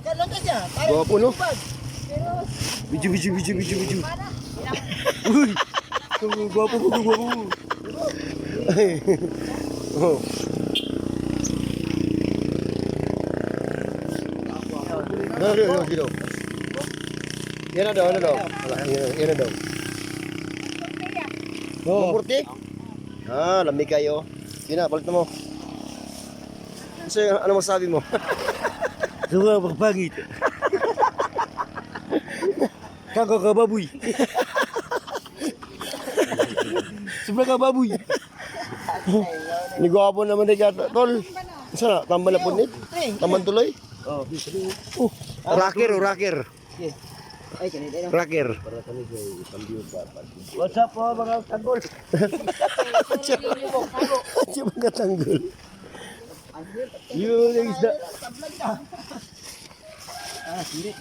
Gwapo, no? Biju. Uy! Gwapo. Ay. Oh. No, dito. Yan na daw. Wala, yan na daw. Mumurti? Ah, lamig kayo. Sige na, palit mo. Kasi ano masabi mo? Suka pagpangit. Kakababoy. Sobra ka baboy. Nigwapo naman din ka, tol. Isa na, tambal na punit. Taman tuloy. Oh, Rocker. ay kanina. Rocker. What's up po mga tanggol? Siya magkatanggol. Yung isda. Ah, sirit,